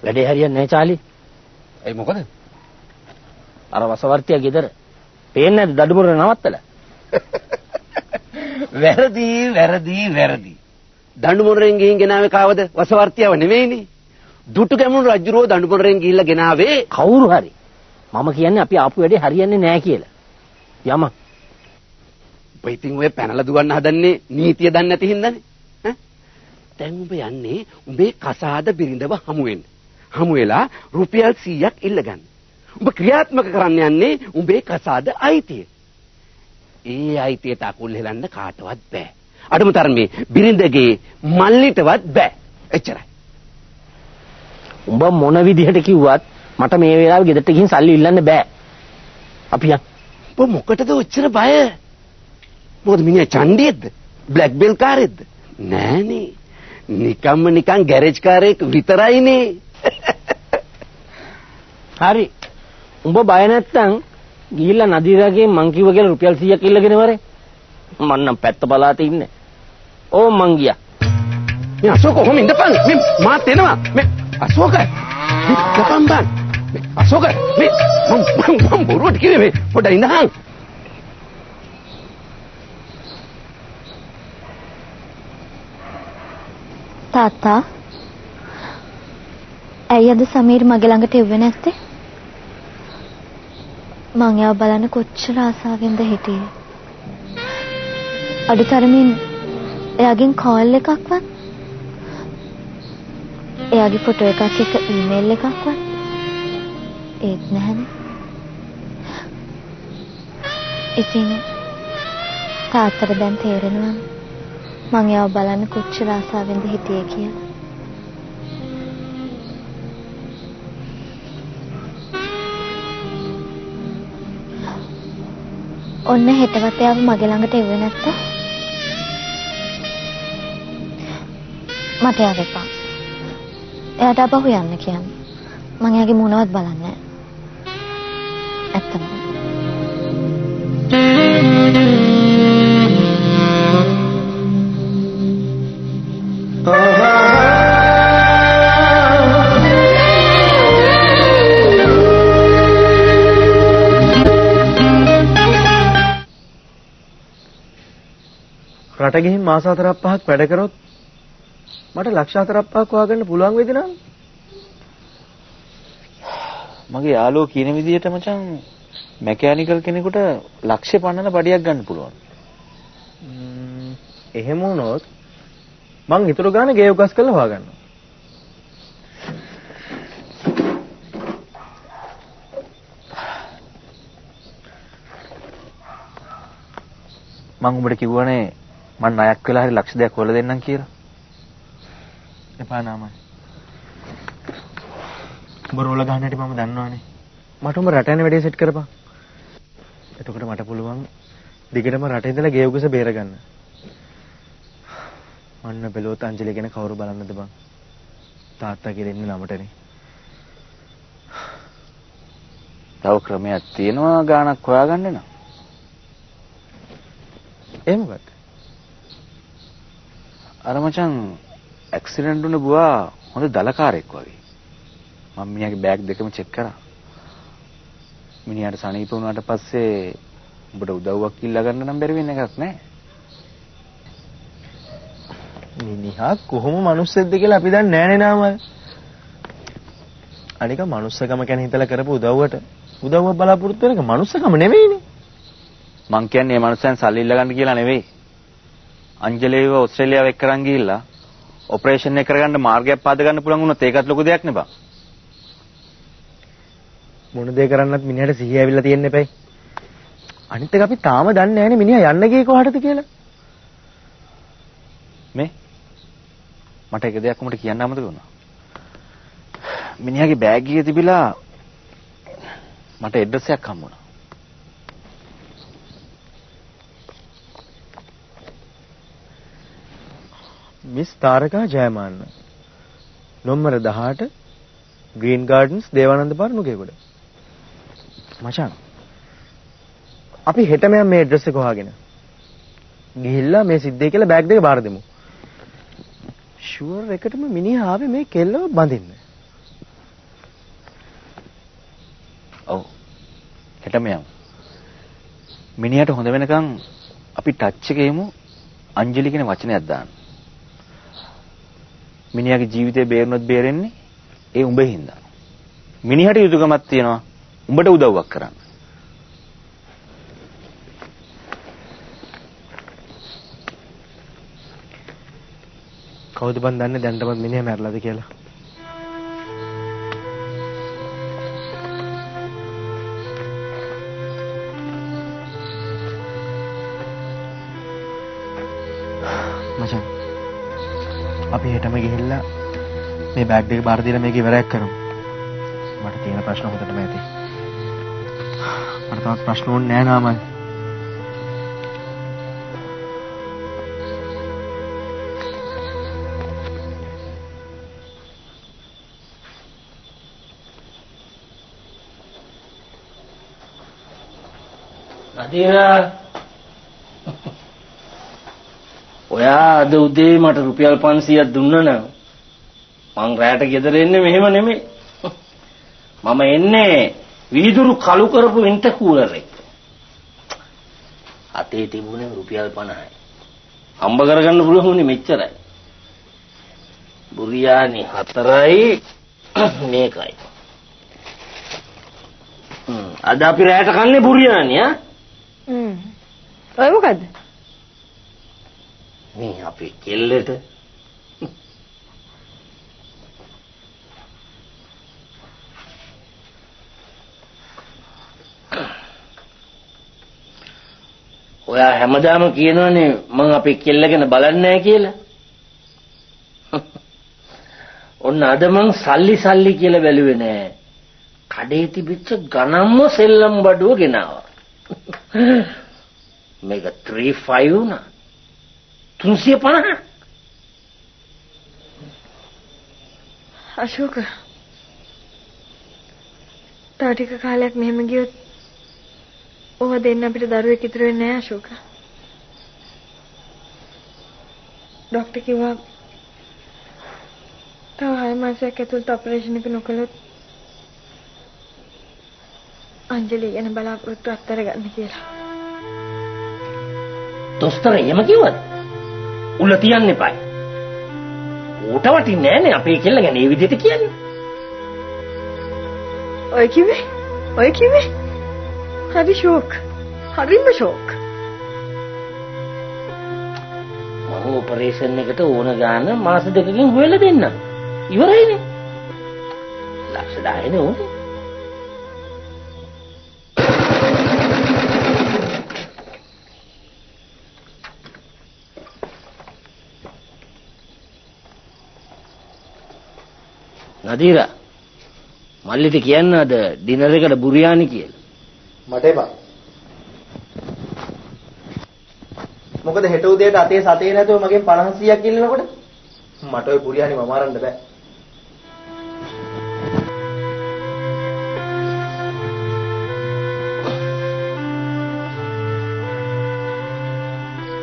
වැඩේ හරියන්නේ නැහැ චාලි. ඒ මොකද? අර වසවර්තිය ගෙදර. පේන්නේ නැද්ද දඩුමුර නවත්තලා? වැරදි. දඬුමුරෙන් ගිහින් ගෙනාවේ කාවද? වසවර්තියව නෙමෙයිනේ. දුටු ගැමුණු රජුරෝ දඬුමුරෙන් ගිහිල්ලා ගෙනාවේ කවුරු හරි. මම කියන්නේ අපි ආපු වැඩේ හරියන්නේ නැහැ කියලා. යම. ඔබ ඉතින් ඔය පැනලා දුවන්න හදන්නේ නීතිය දන්නේ නැති හින්දානේ. ඈ? දැන් ඔබ යන්නේ උඹේ කසාද බිරිඳව හමු වෙන්න. හමු වෙලා රුපියල් 100ක් ඉල්ලගන්න. ඔබ ක්‍රියාත්මක කරන්න යන්නේ උඹේ කසාද අයිතිය. ඒ අයිතියට අකුල් හෙලන්න කාටවත් බෑ. අඩුම තරමේ බිරිඳගේ මල්ලිටවත් බෑ. එච්චරයි. උඹ මොන විදිහට කිව්වත් මට මේ වෙලාවේ ගෙදරට ගිහින් සල්ලි ඉල්ලන්න බෑ. අපි යන්. ඔබ මොකටද ඔච්චර බය? මොකද මිනිහා චණ්ඩියෙක්ද? Black bell කාරෙක්ද? නෑනේ. නිකන් ගෑරේජ් කාරයෙක් විතරයිනේ. හරි. උඹ බය නැත්තම් ගිහිල්ලා නදීරාගේ මං කිව්ව කියලා රුපියල් 100ක් ඉල්ලගෙන වරේ. මං නම් පැත්ත බලාතේ ඉන්නේ. ඕ මං ගියා. මේ අශෝක කොහොම ඉඳපන්? මේ මාත් එනවා. මේ අශෝක. ඉඳපන් බං. අශෝක මේ මං බොරුවට කිව්වේ මේ පොඩ්ඩක් ඉඳහන්. තාත්තා ඇයි අද සමීර් මගේ ළඟට එව්වේ නැත්තේ? මං එයාව බලන්න කොච්චර ආසාවෙන්ද හිටියේ. අඩුතරමින් එයාගෙන් කෝල් එකක්වත්, එයාගේ ෆොටෝ එකක් එක්ක ඊමේල් එකක්වත් ඒත් නැහැනේ. ඉතින් තාත්තට දැන් තේරෙනවා මං එයාව බලන්න කොච්චර ආසාවෙන්ද හිටියේ කියලා. ඔන්න හෙටවත් එයාව මගේ ළඟට එව්වේ නැත්තම් මට එයාව එපා. එයාට අපහු යන්න කියන්න. මං එයාගේ මොනවත් බලන්නේ නැහැ. ඇත්තම. රට ගිහින් මාස 4-5ක් වැඩ කරොත් මට ලක්ෂ 4-5ක් හොයාගන්න පුළුවන් වේද නං? මගේ යාළුවෝ කියන විදිහට මචං මැකැනිකල් කෙනෙකුට ලක්ෂ 50 බඩියක් ගන්න පුළුවන්. එහෙම වුණොත් මං ඊටු ගානේ ගේ උකස් කරලා හොයාගන්නවා. මං උඹට කිව්වනේ මං ණයක් වෙලා හරි ලක්ෂ 2ක් හොයලා දෙන්නම් කියලා. එපා නාමයි. උඹ රෝල ගහන්න හැටි මම දන්නවනේ. මට උඹ රට යන වැඩේ සෙට් කරපන්. එතකොට මට පුළුවන් දිගටම රටේ ඉඳලා ගේ උගස බේරගන්න. මන්න බැලුවොත් අංජලි ගැන කවුරු බලන්නද බං? තාත්තා කියලා ඉන්නේ ළමටනේ. තව ක්‍රමයක් තියෙනවා ගාණක් හොයාගන්න නම්. ඒ මොකක්ද? අර මචං ඇක්සිඩන්ට් වුණ බුවා හොඳ දලකාරයෙක් වගේ. මම මිනිහාගේ බෑග් දෙකම චෙක් කරා. මිනිහාට සනීප වුණාට පස්සේ උඹට උදව්වක් ඉල්ලා ගන්න නම් බැරි වෙන එකක් නෑ. මිනිහා කොහොම මිනිස්සෙක්ද කියලා අපි දන්නේ නෑනේ නාමල්. අනික මනුස්සකම ගැන හිතලා කරපු උදව්වක් බලාපොරොත්තු වෙන එක මනුස්සකම නෙවෙයිනේ. මං කියන්නේ මේ මනුස්සයන් සල්ලි ඉල්ල ගන්න කියලා නෙවෙයි. අංජලේව ඕස්ට්‍රේලියාව එක්ක කරන් ගිහිල්ලා ඔපරේෂන් එක කරගන්න මාර්ගයක් පාද ගන්න පුළුවන් වුණොත් ඒකත් ලොකු දෙයක් නේ බං. මොන දේ කරන්නත් මිනිහට සිහිය ඇවිල්ලා තියෙන්න එපයි. අනිත් එක අපි තාම දන්නේ නෑනේ මිනිහා යන්න ගියේ කොහටද කියලා. මේ මට එක දෙයක් උඹට කියන්න අමතක වුණා. මිනිහාගේ බෑග් එකේ තිබිලා මට ඇඩ්‍රස් එකක් හම්බුණා. Miss Tharaka Jayamanna. Number 18 green gardens Devananda පාර නුගේගොඩ. මචං අපි හෙටම යම් මේ ඇඩ්‍රස් එක හොයාගෙන ගිහිල්ලා මේ සිද්ධිය කියලා බෑග් දෙක බාර දෙමු. ෂුවර් එකටම මිනිහා ආවේ මේ කෙල්ලව බඳින්න. හෙටම යමු. මිනිහට හොඳ වෙනකන් අපි ටච් එකේ යමු. අංජලි කියන වචනයක් දාන්න. මිනිහාගේ ජීවිතේ බේරුණොත් බේරෙන්නේ ඒ උඹේ හින්දා. මිනිහට යුතුයකමක් තියෙනවා උඹට උදව්වක් කරන්න. කවුද බන් දන්නේ දැන්ටමත් මිනිහා මැරලාද කියලා? මචං අපි හෙටම ගිහිල්ලා මේ බෑග් එක බාර දීලා මේක ඉවරයක් කරමු. මට තියෙන ප්‍රශ්න හොදටම ඇති. මට තවත් ප්‍රශ්න ඕනේ නෑ නාමල්. නදීරා ඔයා අද උදේ මට රුපියල් 500ක් දුන්නා නම් මං රැට ගෙදර එන්නේ මෙහෙම නෙමෙයි. මම එන්නේ වීදුරු කළු කරපු ඉන්ටර්කූලර් එක. අතේ තිබුණේ රුපියල් 50යි. අම්බ කරගන්න පුළුවන්ුනේ මෙච්චරයි. බුරියානි 4යි මේකයි. අද අපි රැට කන්නේ බුරියානි ආ? ඔය මොකද්ද? මේ අපේ කෙල්ලට ඔයා හැමදාම කියනවනේ මං අපේ කෙල්ල ගැන බලන්නේ නැහැ කියලා. ඔන්න අද මං සල්ලි කියලා බැලුවේ නෑ. කඩේ තිබිච්ච ගණන්ම සෙල්ලම් බඩුව ගෙනාවා. මේක 35 උනා. 350. අශෝක තව ටික කාලයක් මෙහෙම ගියොත් ඔව දෙන්න අපිට දරුවෙක් ඉතුරු වෙන්නේ නැහැ අශෝක. ડોක්ටර් කිව්වා තව 6 මාසයක් ඇතුළත ඔපරේෂන් එක නොකළොත් අංජලි ගැන බලාපොරොත්තු අත්තර ගන්න කියලා. දොස්තර එහෙම කිව්වද? උල තියන්න එපා. ඌට වටින්නේ නෑනේ අපේ කෙල්ල ගැන මේ විදිහට කියන්නේ. ඔය කිව්වේ හරි ෂෝක්. හරිම ෂෝක්. මම ඔපරේෂන් එකට ඕන ගාන මාස දෙකකින් හොයලා දෙන්නම්. ඉවරයිනේ. ලක්ෂ 10නේ ඕනේ. නදීරා මල්ලිට කියන්න අද ඩිනර් එකට බුරියානි කියලා. මට එපා. මොකද හෙට උදේට අතේ සතේ නැතුව මගෙන් 500ක් ඉල්ලනකොට මට ওই බුරියානි මම අරන්න බෑ.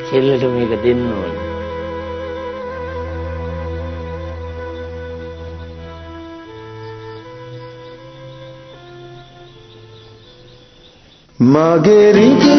කෙල්ලට මේක දෙන්න ඕනේ. Margherita